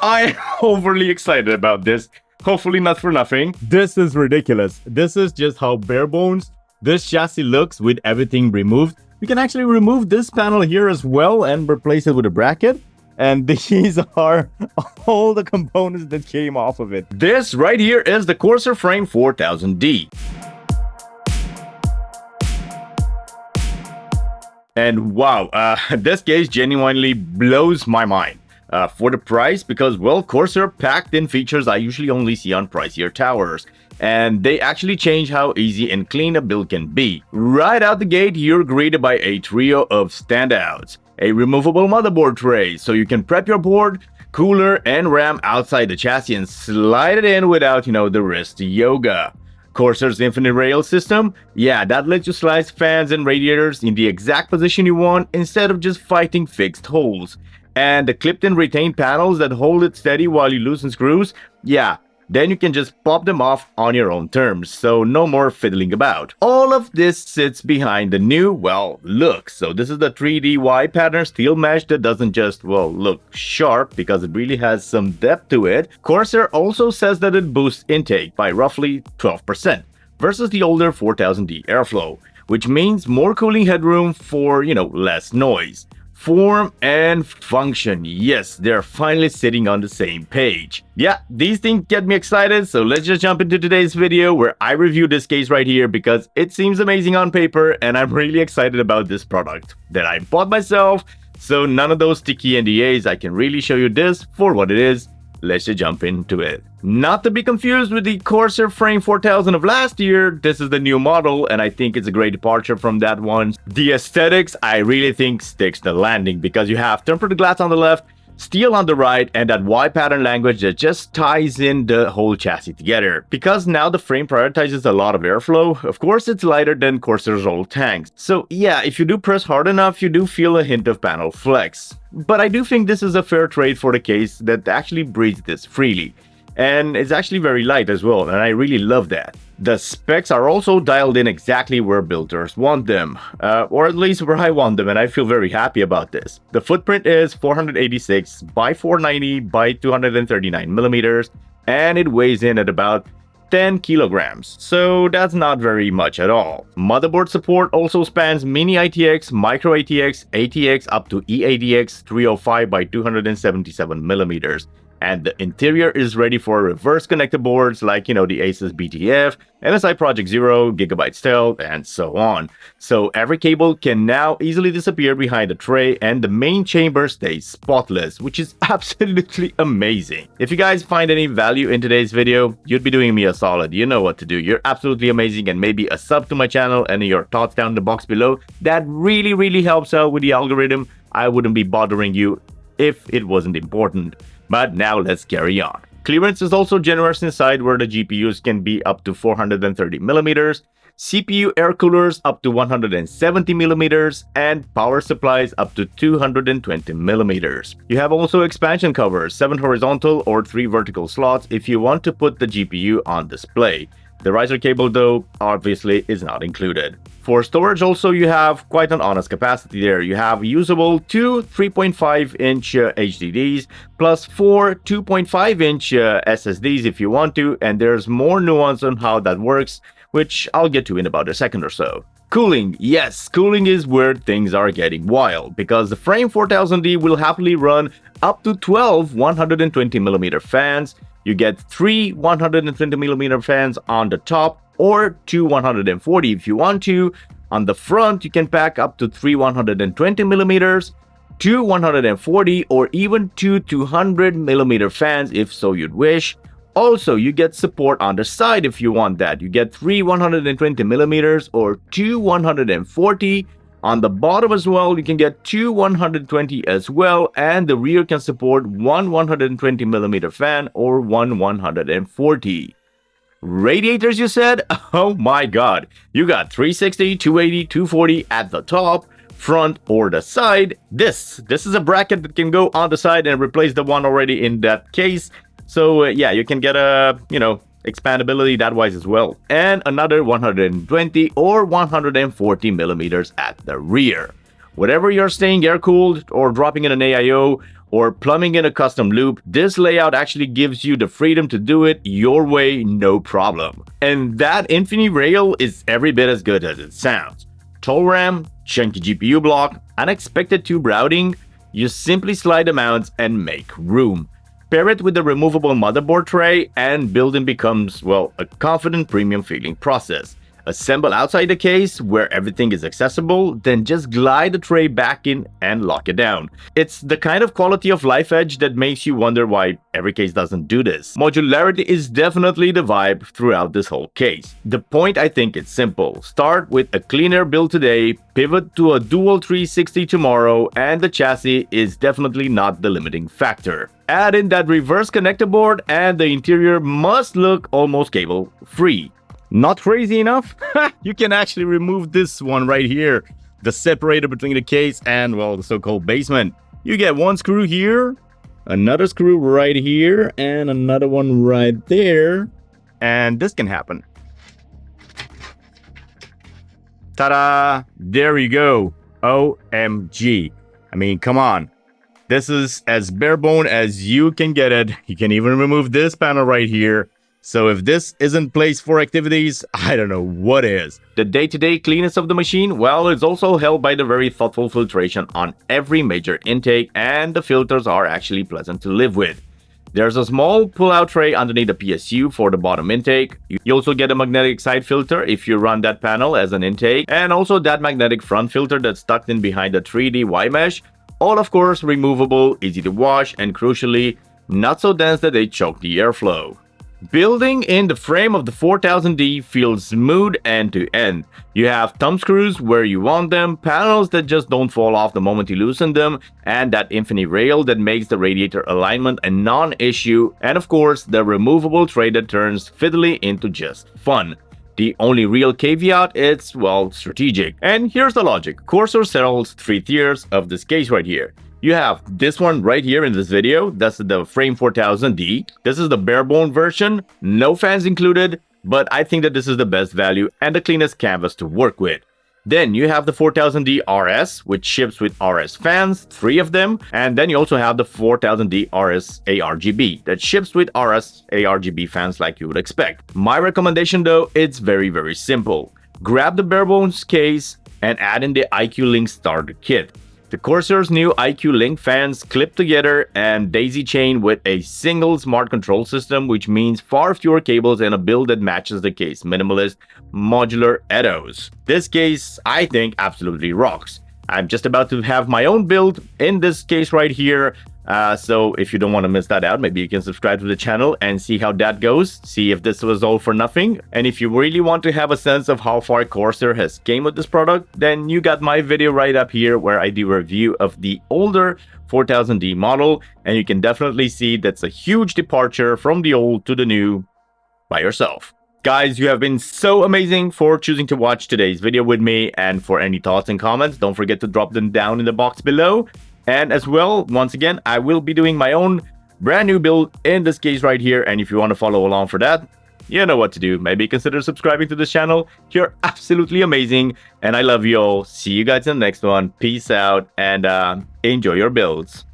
I'm overly excited about this. Hopefully not for nothing. This is ridiculous. This is just how bare bones this chassis looks with everything removed. We can actually remove this panel here as well and replace it with a bracket. And these are all the components that came off of it. This right here is the Corsair Frame 4000D. And wow, this case genuinely blows my mind. For the price, because, well, Corsair packed in features I usually only see on pricier towers. And they actually change how easy and clean a build can be. Right out the gate, you're greeted by a trio of standouts. A removable motherboard tray, so you can prep your board, cooler, and RAM outside the chassis and slide it in without, the wrist yoga. Corsair's infinite rail system, yeah, that lets you slice fans and radiators in the exact position you want instead of just fighting fixed holes. And the clipped-in retained panels that hold it steady while you loosen screws, yeah, then you can just pop them off on your own terms, so no more fiddling about. All of this sits behind the new, well, look. So this is the 3D Y pattern steel mesh that doesn't just, well, look sharp because it really has some depth to it. Corsair also says that it boosts intake by roughly 12% versus the older 4000D airflow, which means more cooling headroom for, less noise. Form and function, yes, they're finally sitting on the same page. Yeah, these things get me excited, so let's just jump into today's video where I review this case right here because it seems amazing on paper and I'm really excited about this product that I bought myself, so none of those sticky NDAs. I can really show you this for what it is. Let's just jump into it. Not to be confused with the Corsair Frame 4000 of last year, this is the new model and I think it's a great departure from that one. The aesthetics I really think sticks the landing because you have tempered glass on the left, steel on the right, and that Y pattern language that just ties in the whole chassis together. Because now the frame prioritizes a lot of airflow, of course it's lighter than Corsair's old tanks. So yeah, if you do press hard enough, you do feel a hint of panel flex. But I do think this is a fair trade for the case that actually breathes this freely. And it's actually very light as well, and I really love that. The specs are also dialed in exactly where builders want them, or at least where I want them, and I feel very happy about this. The footprint is 486 by 490 by 239 millimeters, and it weighs in at about 10 kilograms, so that's not very much at all. Motherboard support also spans mini ITX, micro ATX, ATX up to eADX 305 by 277 millimeters. And the interior is ready for reverse connected boards like, the Asus BTF, MSI Project Zero, Gigabyte Stealth, and so on. So every cable can now easily disappear behind the tray and the main chamber stays spotless, which is absolutely amazing. If you guys find any value in today's video, you'd be doing me a solid. You know what to do. You're absolutely amazing, and maybe a sub to my channel and your thoughts down in the box below. That really helps out with the algorithm. I wouldn't be bothering you if it wasn't important. But now let's carry on. Clearance is also generous inside where the GPUs can be up to 430 millimeters, CPU air coolers up to 170 millimeters, and power supplies up to 220 millimeters. You have also expansion covers, 7 horizontal or 3 vertical slots if you want to put the GPU on display. The riser cable, though, obviously is not included. For storage also, you have quite an honest capacity there. You have usable 2 3.5-inch HDDs plus 4 2.5-inch SSDs if you want to, and there's more nuance on how that works, which I'll get to in about a second or so. Cooling, yes, cooling is where things are getting wild, because the Frame 4000D will happily run up to 12 120mm fans. You get 3 120mm fans on the top, or 2 140 if you want to. On the front, you can pack up to 3 120mm, 2 140, or even 2 200mm fans if so you'd wish. Also, you get support on the side if you want that. You get 3 120mm or 2 140. On the bottom as well, you can get 2 120 as well, and the rear can support 1 120mm fan or 1 140. Radiators, you said? Oh my god. You got 360, 280, 240 at the top, front, or the side. This is a bracket that can go on the side and replace the one already in that case. So yeah, you can get a, expandability that wise as well. And another 120 or 140 millimeters at the rear. Whatever you're staying air cooled or dropping in an AIO or plumbing in a custom loop, this layout actually gives you the freedom to do it your way, no problem. And that Infinity rail is every bit as good as it sounds. Tall RAM, chunky GPU block, unexpected tube routing, you simply slide the mounts and make room. Pair it with the removable motherboard tray and building becomes, well, a confident premium feeling process. Assemble outside the case where everything is accessible, then just glide the tray back in and lock it down. It's the kind of quality of life edge that makes you wonder why every case doesn't do this. Modularity is definitely the vibe throughout this whole case. The point, I think, is simple. Start with a cleaner build today, pivot to a dual 360 tomorrow, and the chassis is definitely not the limiting factor. Add in that reverse connector board and the interior must look almost cable free. Not crazy enough? You can actually remove this one right here, the separator between the case and, well, the so-called basement. You get one screw here, another screw right here, and another one right there, and this can happen. Ta-da! There you go. OMG. I mean, come on. This is as bare bone as you can get it. You can even remove this panel right here. So if this isn't placed for activities, I don't know what is. The day-to-day cleanness of the machine, well, it's also held by the very thoughtful filtration on every major intake, and the filters are actually pleasant to live with. There's a small pull-out tray underneath the PSU for the bottom intake. You also get a magnetic side filter if you run that panel as an intake, and also that magnetic front filter that's tucked in behind the 3D Y-mesh. All, of course, removable, easy to wash, and crucially, not so dense that they choke the airflow. Building in the frame of the 4000D feels smooth end to end. You have thumb screws where you want them, panels that just don't fall off the moment you loosen them, and that Infinity rail that makes the radiator alignment a non-issue, and of course the removable tray that turns fiddly into just fun. The only real caveat is, well, strategic. And here's the logic. Corsair sells 3 tiers of this case right here. You have this one right here in this video, that's the Frame 4000D. This is the barebone version, no fans included, but I think that this is the best value and the cleanest canvas to work with. Then you have the 4000D RS, which ships with RS fans, 3 of them, and then you also have the 4000D RS ARGB that ships with RS ARGB fans like you would expect. My recommendation though, it's very simple. Grab the barebones case and add in the IQ Link starter kit. The Corsair's new IQ Link fans clip together and daisy chain with a single smart control system, which means far fewer cables and a build that matches the case minimalist modular ethos. This case, I think, absolutely rocks. I'm just about to have my own build in this case right here. So if you don't want to miss that out, maybe you can subscribe to the channel and see how that goes, see if this was all for nothing. And if you really want to have a sense of how far Corsair has came with this product, then you got my video right up here where I do a review of the older 4000D model, and you can definitely see that's a huge departure from the old to the new by yourself. Guys, you have been so amazing for choosing to watch today's video with me, and for any thoughts and comments, don't forget to drop them down in the box below. And as well, once again, I will be doing my own brand new build in this case right here. And if you want to follow along for that, you know what to do. Maybe consider subscribing to this channel. You're absolutely amazing. And I love you all. See you guys in the next one. Peace out and enjoy your builds.